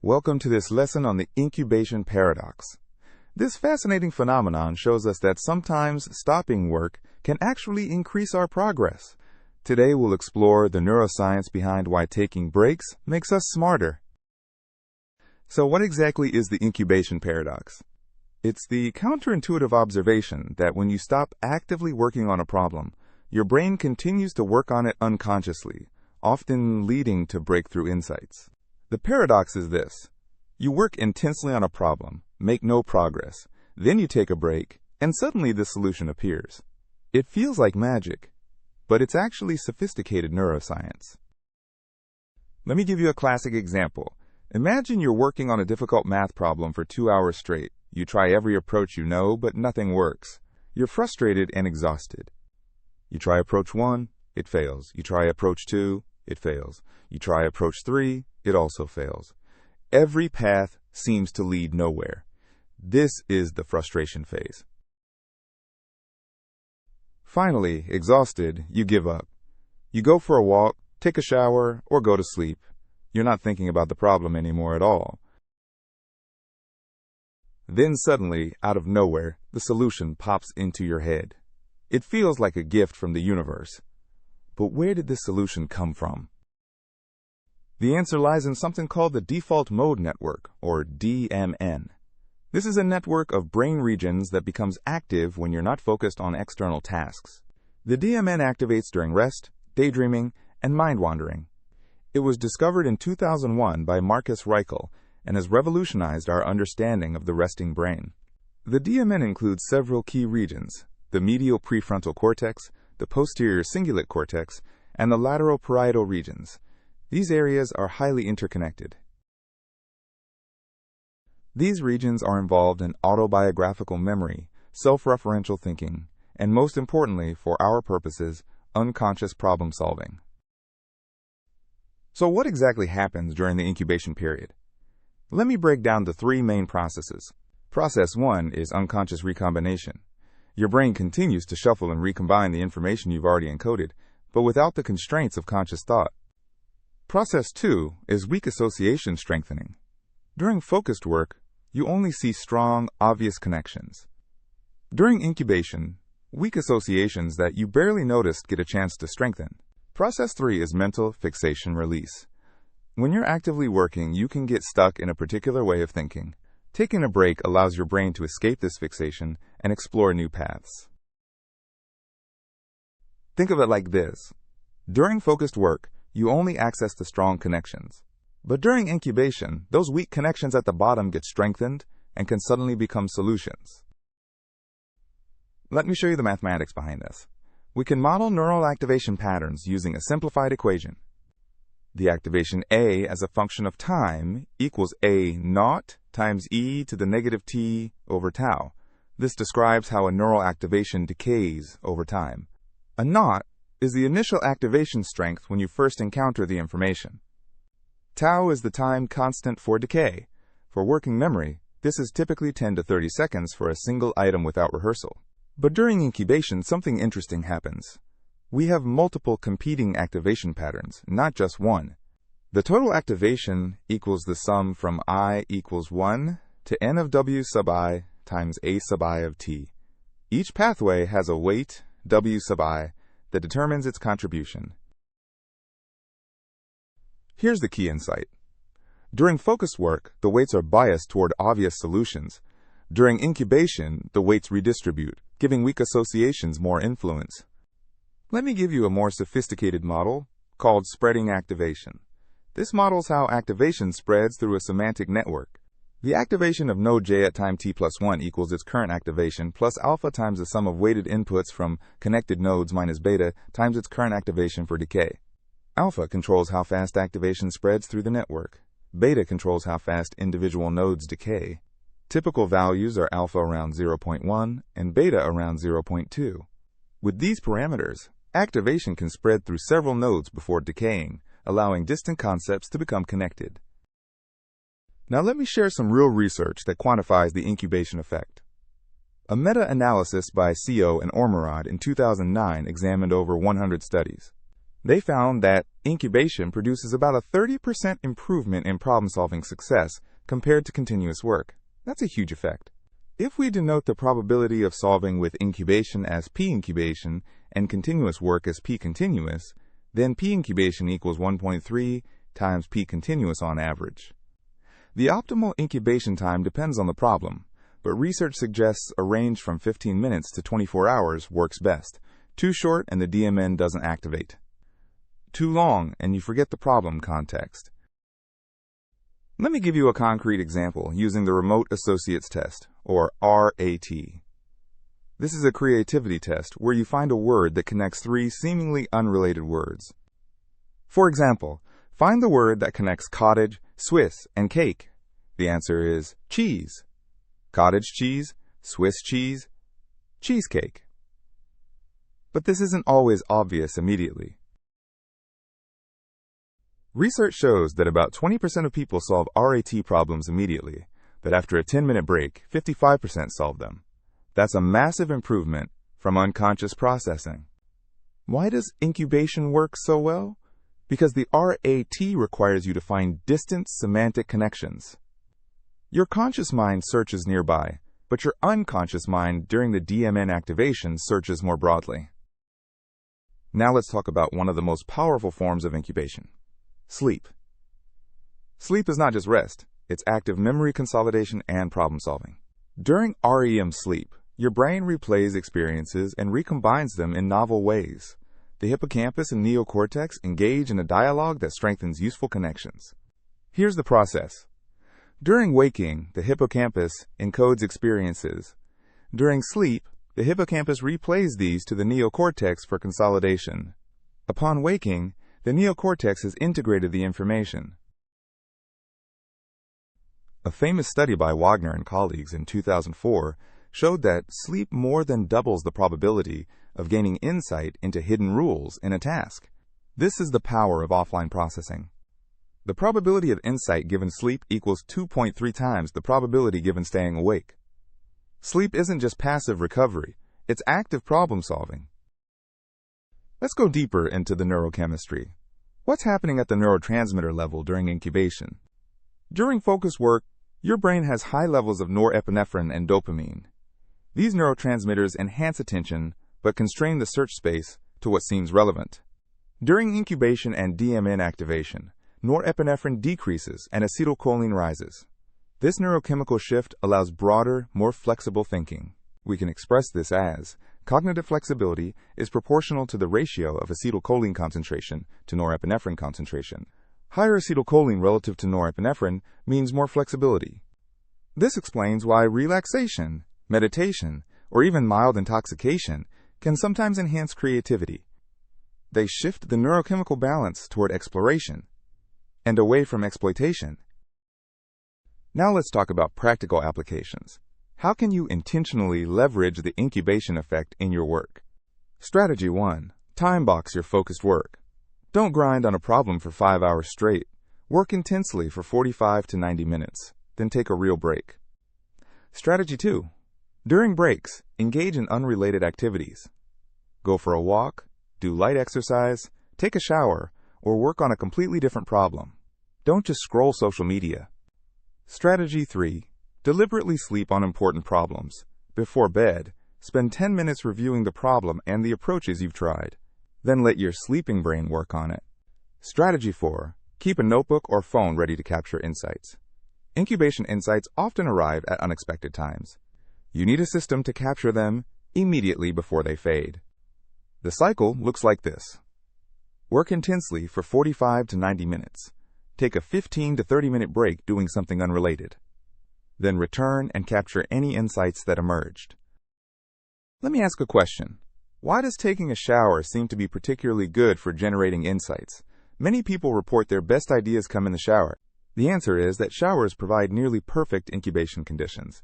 Welcome to this lesson on the incubation paradox. This fascinating phenomenon shows us that sometimes stopping work can actually increase our progress. Today we'll explore the neuroscience behind why taking breaks makes us smarter. So what exactly is the incubation paradox? It's the counterintuitive observation that when you stop actively working on a problem, your brain continues to work on it unconsciously, often leading to breakthrough insights. The paradox is this: you work intensely on a problem, make no progress, then you take a break, and suddenly the solution appears. It feels like magic, but it's actually sophisticated neuroscience. Let me give you a classic example. Imagine you're working on a difficult math problem for 2 hours straight. You try every approach you know, but nothing works. You're frustrated and exhausted. You try approach 1, it fails. You try approach 2, it fails. You try approach 3, it also fails. Every path seems to lead nowhere. This is the frustration phase. Finally, exhausted, you give up. You go for a walk, take a shower, or go to sleep. You're not thinking about the problem anymore at all. Then suddenly, out of nowhere, the solution pops into your head. It feels like a gift from the universe. But where did this solution come from? The answer lies in something called the default mode network, or DMN. This is a network of brain regions that becomes active when you're not focused on external tasks. The DMN activates during rest, daydreaming, and mind-wandering. It was discovered in 2001 by Marcus Reichel and has revolutionized our understanding of the resting brain. The DMN includes several key regions: the medial prefrontal cortex, the posterior cingulate cortex, and the lateral parietal regions. These areas are highly interconnected. These regions are involved in autobiographical memory, self-referential thinking, and most importantly, for our purposes, unconscious problem solving. So what exactly happens during the incubation period? Let me break down the 3 main processes. Process 1 is unconscious recombination. Your brain continues to shuffle and recombine the information you've already encoded, but without the constraints of conscious thought. Process 2 is weak association strengthening. During focused work, you only see strong, obvious connections. During incubation, weak associations that you barely noticed get a chance to strengthen. Process 3 is mental fixation release. When you're actively working, you can get stuck in a particular way of thinking. Taking a break allows your brain to escape this fixation and explore new paths. Think of it like this. During focused work, you only access the strong connections. But during incubation, those weak connections at the bottom get strengthened and can suddenly become solutions. Let me show you the mathematics behind this. We can model neural activation patterns using a simplified equation. The activation A as a function of time equals A naught times e to the negative t over tau. This describes how a neural activation decays over time. A naught is the initial activation strength when you first encounter the information. Tau is the time constant for decay. For working memory, this is typically 10 to 30 seconds for a single item without rehearsal. But during incubation, something interesting happens. We have multiple competing activation patterns, not just one. The total activation equals the sum from I equals 1 to n of w sub I times a sub I of t. Each pathway has a weight, w sub I, that determines its contribution. Here's the key insight. During focused work, the weights are biased toward obvious solutions. During incubation, the weights redistribute, giving weak associations more influence. Let me give you a more sophisticated model called spreading activation. This models how activation spreads through a semantic network. The activation of node j at time t plus 1 equals its current activation plus alpha times the sum of weighted inputs from connected nodes minus beta times its current activation for decay. Alpha controls how fast activation spreads through the network. Beta controls how fast individual nodes decay. Typical values are alpha around 0.1 and beta around 0.2. With these parameters, activation can spread through several nodes before decaying, allowing distant concepts to become connected. Now let me share some real research that quantifies the incubation effect. A meta-analysis by CO and Ormerod in 2009 examined over 100 studies. They found that incubation produces about a 30% improvement in problem-solving success compared to continuous work. That's a huge effect. If we denote the probability of solving with incubation as p-incubation and continuous work as p-continuous, then p-incubation equals 1.3 times p-continuous on average. The optimal incubation time depends on the problem, but research suggests a range from 15 minutes to 24 hours works best. Too short and the DMN doesn't activate. Too long and you forget the problem context. Let me give you a concrete example using the Remote Associates Test, or RAT. This is a creativity test where you find a word that connects three seemingly unrelated words. For example, find the word that connects cottage, Swiss, and cake. The answer is cheese. Cottage cheese, Swiss cheese, cheesecake. But this isn't always obvious immediately. Research shows that about 20% of people solve RAT problems immediately, but after a 10-minute break, 55% solve them. That's a massive improvement from unconscious processing. Why does incubation work so well? Because the RAT requires you to find distant semantic connections. Your conscious mind searches nearby, but your unconscious mind during the DMN activation searches more broadly. Now let's talk about one of the most powerful forms of incubation. Sleep. Sleep is not just rest, it's active memory consolidation and problem solving. During REM sleep, your brain replays experiences and recombines them in novel ways. The hippocampus and neocortex engage in a dialogue that strengthens useful connections. Here's the process. During waking, the hippocampus encodes experiences. During sleep, the hippocampus replays these to the neocortex for consolidation. Upon waking, the neocortex has integrated the information. A famous study by Wagner and colleagues in 2004 showed that sleep more than doubles the probability of gaining insight into hidden rules in a task. This is the power of offline processing. The probability of insight given sleep equals 2.3 times the probability given staying awake. Sleep isn't just passive recovery, it's active problem solving. Let's go deeper into the neurochemistry. What's happening at the neurotransmitter level during incubation? During focus work, your brain has high levels of norepinephrine and dopamine. These neurotransmitters enhance attention, but constrain the search space to what seems relevant. During incubation and DMN activation, norepinephrine decreases and acetylcholine rises. This neurochemical shift allows broader, more flexible thinking. We can express this as cognitive flexibility is proportional to the ratio of acetylcholine concentration to norepinephrine concentration. Higher acetylcholine relative to norepinephrine means more flexibility. This explains why relaxation, meditation, or even mild intoxication can sometimes enhance creativity. They shift the neurochemical balance toward exploration and away from exploitation. Now let's talk about practical applications. How can you intentionally leverage the incubation effect in your work? Strategy 1. Time box your focused work. Don't grind on a problem for 5 hours straight. Work intensely for 45 to 90 minutes, then take a real break. Strategy 2. During breaks, engage in unrelated activities. Go for a walk, do light exercise, take a shower, or work on a completely different problem. Don't just scroll social media. Strategy 3. Deliberately sleep on important problems. Before bed, spend 10 minutes reviewing the problem and the approaches you've tried. Then let your sleeping brain work on it. Strategy 4. Keep a notebook or phone ready to capture insights. Incubation insights often arrive at unexpected times. You need a system to capture them immediately before they fade. The cycle looks like this. Work intensely for 45 to 90 minutes. Take a 15 to 30-minute break doing something unrelated. Then return and capture any insights that emerged. Let me ask a question. Why does taking a shower seem to be particularly good for generating insights? Many people report their best ideas come in the shower. The answer is that showers provide nearly perfect incubation conditions.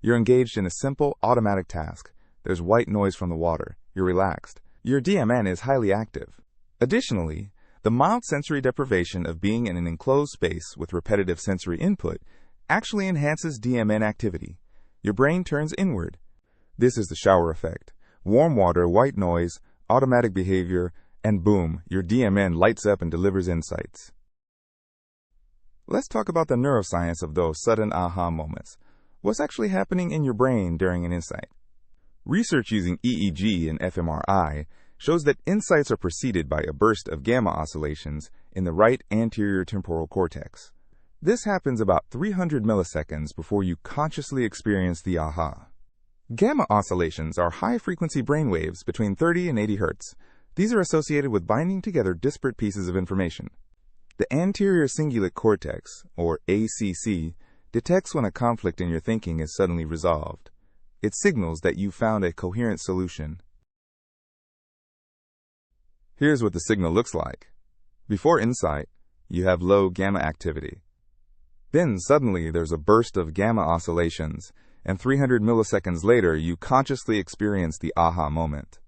You're engaged in a simple, automatic task. There's white noise from the water. You're relaxed. Your DMN is highly active. Additionally, the mild sensory deprivation of being in an enclosed space with repetitive sensory input actually enhances DMN activity. Your brain turns inward. This is the shower effect. Warm water, white noise, automatic behavior, and boom, your DMN lights up and delivers insights. Let's talk about the neuroscience of those sudden aha moments. What's actually happening in your brain during an insight? Research using EEG and fMRI shows that insights are preceded by a burst of gamma oscillations in the right anterior temporal cortex. This happens about 300 milliseconds before you consciously experience the aha. Gamma oscillations are high-frequency brainwaves between 30 and 80 Hz. These are associated with binding together disparate pieces of information. The anterior cingulate cortex, or ACC, detects when a conflict in your thinking is suddenly resolved. It signals that you found a coherent solution. Here's what the signal looks like. Before insight, you have low gamma activity. Then suddenly there's a burst of gamma oscillations, and 300 milliseconds later you consciously experience the aha moment.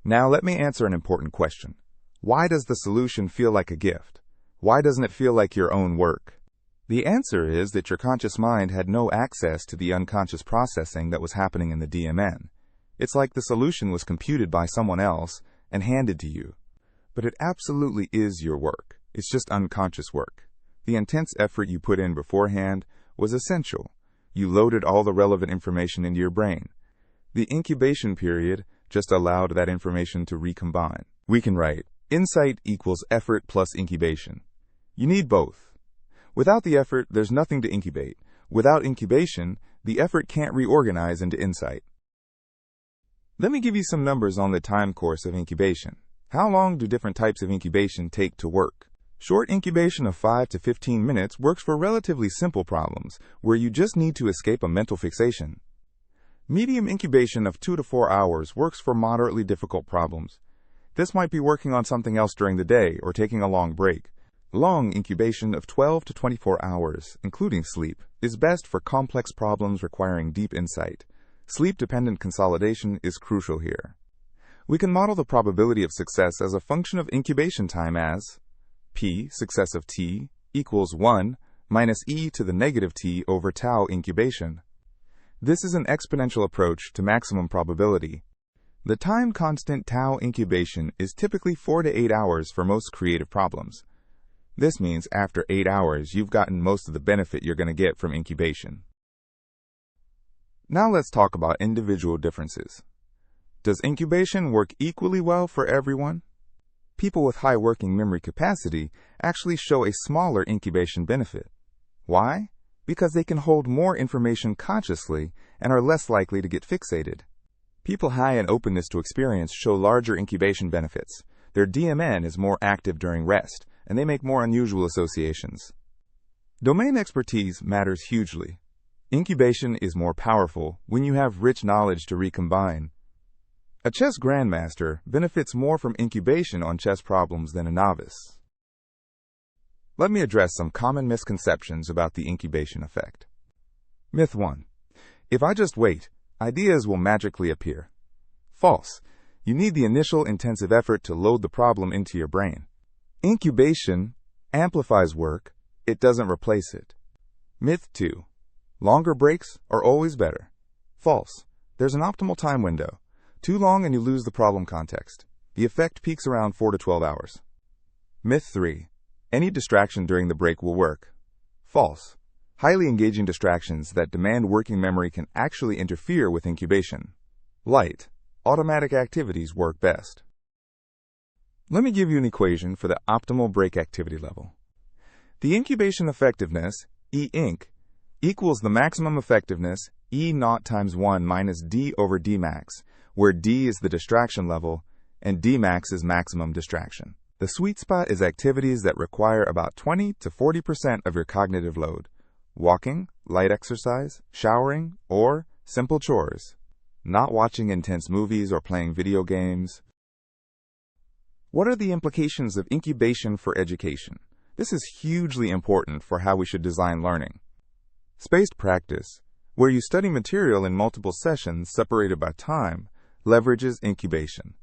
Now let me answer an important question. Why does the solution feel like a gift? Why doesn't it feel like your own work? The answer is that your conscious mind had no access to the unconscious processing that was happening in the DMN. It's like the solution was computed by someone else and handed to you. But it absolutely is your work. It's just unconscious work. The intense effort you put in beforehand was essential. You loaded all the relevant information into your brain. The incubation period just allowed that information to recombine. We can write, insight equals effort plus incubation. You need both. Without the effort, there's nothing to incubate. Without incubation, the effort can't reorganize into insight. Let me give you some numbers on the time course of incubation. How long do different types of incubation take to work? Short incubation of 5 to 15 minutes works for relatively simple problems, where you just need to escape a mental fixation. Medium incubation of 2 to 4 hours works for moderately difficult problems. This might be working on something else during the day or taking a long break. Long incubation of 12 to 24 hours, including sleep, is best for complex problems requiring deep insight. Sleep-dependent consolidation is crucial here. We can model the probability of success as a function of incubation time as P, success of T, equals 1 minus e to the negative t over tau incubation. This is an exponential approach to maximum probability. The time constant tau incubation is typically 4 to 8 hours for most creative problems. This means after 8 hours, you've gotten most of the benefit you're going to get from incubation. Now let's talk about individual differences. Does incubation work equally well for everyone? People with high working memory capacity actually show a smaller incubation benefit. Why? Because they can hold more information consciously and are less likely to get fixated. People high in openness to experience show larger incubation benefits. Their DMN is more active during rest, and they make more unusual associations. Domain expertise matters hugely. Incubation is more powerful when you have rich knowledge to recombine. A chess grandmaster benefits more from incubation on chess problems than a novice. Let me address some common misconceptions about the incubation effect. Myth 1. If I just wait, ideas will magically appear. False. You need the initial intensive effort to load the problem into your brain. Incubation amplifies work, it doesn't replace it. Myth 2. Longer breaks are always better. False. There's an optimal time window. Too long and you lose the problem context. The effect peaks around 4 to 12 hours. Myth 3. Any distraction during the break will work. False. Highly engaging distractions that demand working memory can actually interfere with incubation. Light, automatic activities work best. Let me give you an equation for the optimal break activity level. The incubation effectiveness, E-inc, equals the maximum effectiveness, E0 times 1 minus D over D max, where D is the distraction level and D max is maximum distraction. The sweet spot is activities that require about 20 to 40% of your cognitive load. Walking, light exercise, showering, or simple chores. Not watching intense movies or playing video games. What are the implications of incubation for education? This is hugely important for how we should design learning. Spaced practice, where you study material in multiple sessions separated by time, leverages incubation.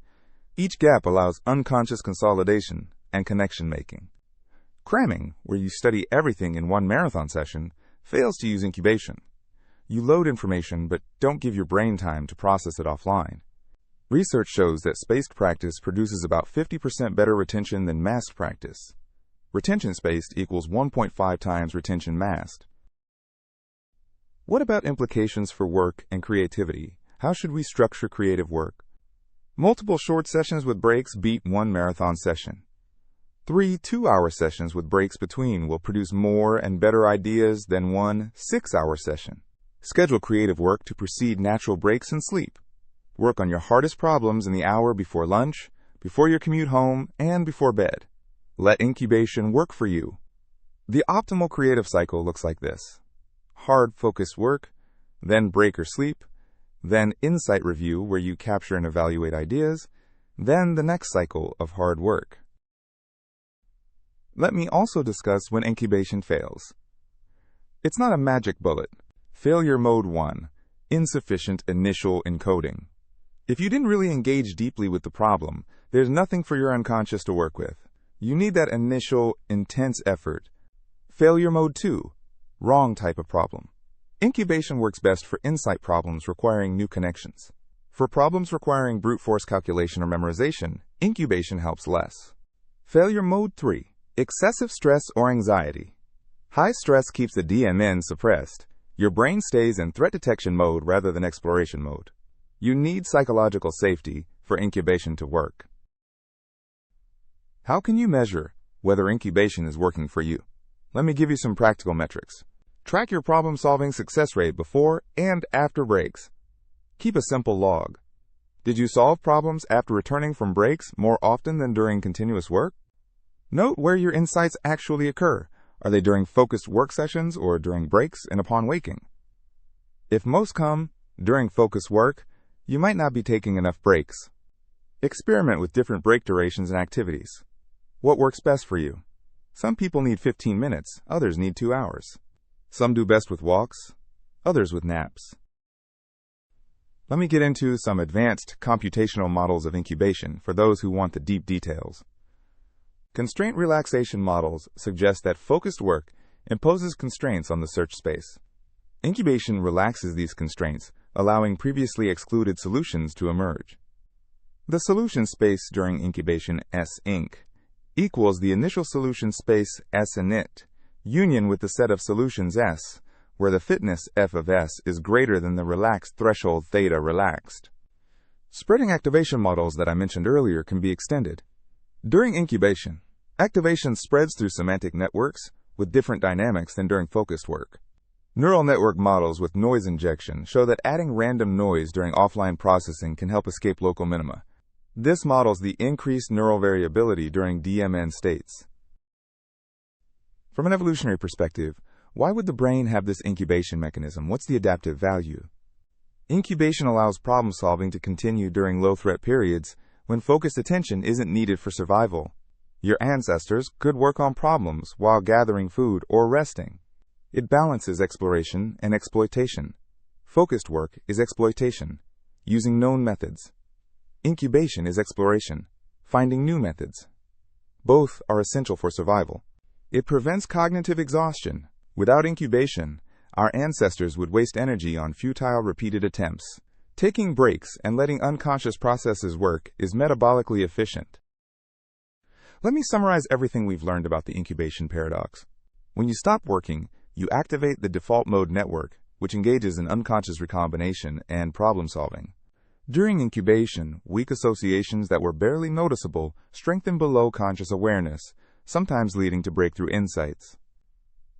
Each gap allows unconscious consolidation and connection making. Cramming, where you study everything in one marathon session, fails to use incubation. You load information but don't give your brain time to process it offline. Research shows that spaced practice produces about 50% better retention than massed practice. Retention spaced equals 1.5 times retention massed. What about implications for work and creativity? How should we structure creative work? Multiple short sessions with breaks beat one marathon session. 3 2-hour sessions with breaks between will produce more and better ideas than one 6-hour session. Schedule creative work to precede natural breaks and sleep. Work on your hardest problems in the hour before lunch, before your commute home, and before bed. Let incubation work for you. The optimal creative cycle looks like this: hard focused work, then break or sleep, then insight review where you capture and evaluate ideas, then the next cycle of hard work. Let me also discuss when incubation fails. It's not a magic bullet. Failure mode 1, insufficient initial encoding. If you didn't really engage deeply with the problem, there's nothing for your unconscious to work with. You need that initial, intense effort. Failure mode 2, wrong type of problem. Incubation works best for insight problems requiring new connections. For problems requiring brute force calculation or memorization, incubation helps less. Failure mode 3, excessive stress or anxiety. High stress keeps the DMN suppressed. Your brain stays in threat detection mode rather than exploration mode. You need psychological safety for incubation to work. How can you measure whether incubation is working for you? Let me give you some practical metrics. Track your problem-solving success rate before and after breaks. Keep a simple log. Did you solve problems after returning from breaks more often than during continuous work? Note where your insights actually occur. Are they during focused work sessions or during breaks and upon waking? If most come during focused work, you might not be taking enough breaks. Experiment with different break durations and activities. What works best for you? Some people need 15 minutes, others need 2 hours. Some do best with walks, others with naps. Let me get into some advanced computational models of incubation for those who want the deep details. Constraint relaxation models suggest that focused work imposes constraints on the search space. Incubation relaxes these constraints, allowing previously excluded solutions to emerge. The solution space during incubation S-inc equals the initial solution space S-init, union with the set of solutions S, where the fitness F of S is greater than the relaxed threshold theta relaxed. Spreading activation models that I mentioned earlier can be extended. During incubation, activation spreads through semantic networks with different dynamics than during focused work. Neural network models with noise injection show that adding random noise during offline processing can help escape local minima. This models the increased neural variability during DMN states. From an evolutionary perspective, why would the brain have this incubation mechanism? What's the adaptive value? Incubation allows problem solving to continue during low-threat periods when focused attention isn't needed for survival. Your ancestors could work on problems while gathering food or resting. It balances exploration and exploitation. Focused work is exploitation, using known methods. Incubation is exploration, finding new methods. Both are essential for survival. It prevents cognitive exhaustion. Without incubation, our ancestors would waste energy on futile repeated attempts. Taking breaks and letting unconscious processes work is metabolically efficient. Let me summarize everything we've learned about the incubation paradox. When you stop working, you activate the default mode network, which engages in unconscious recombination and problem solving. During incubation, weak associations that were barely noticeable strengthen below conscious awareness, sometimes leading to breakthrough insights.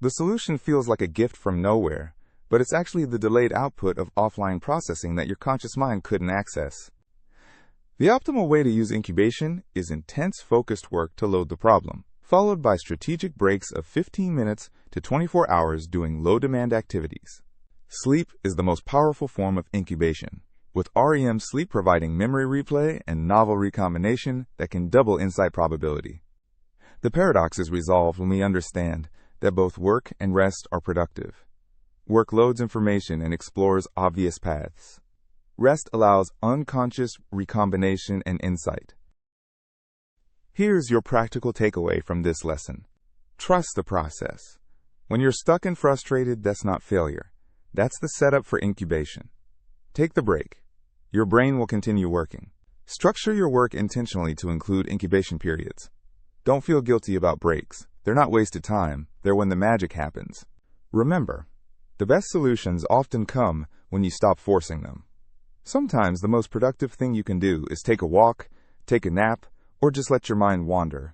The solution feels like a gift from nowhere, but it's actually the delayed output of offline processing that your conscious mind couldn't access. The optimal way to use incubation is intense focused work to load the problem, followed by strategic breaks of 15 minutes to 24 hours doing low-demand activities. Sleep is the most powerful form of incubation, with REM sleep providing memory replay and novel recombination that can double insight probability. The paradox is resolved when we understand that both work and rest are productive. Work loads information and explores obvious paths. Rest allows unconscious recombination and insight. Here's your practical takeaway from this lesson. Trust the process. When you're stuck and frustrated, that's not failure. That's the setup for incubation. Take the break. Your brain will continue working. Structure your work intentionally to include incubation periods. Don't feel guilty about breaks. They're not wasted time, they're when the magic happens. Remember, the best solutions often come when you stop forcing them. Sometimes the most productive thing you can do is take a walk, take a nap, or just let your mind wander.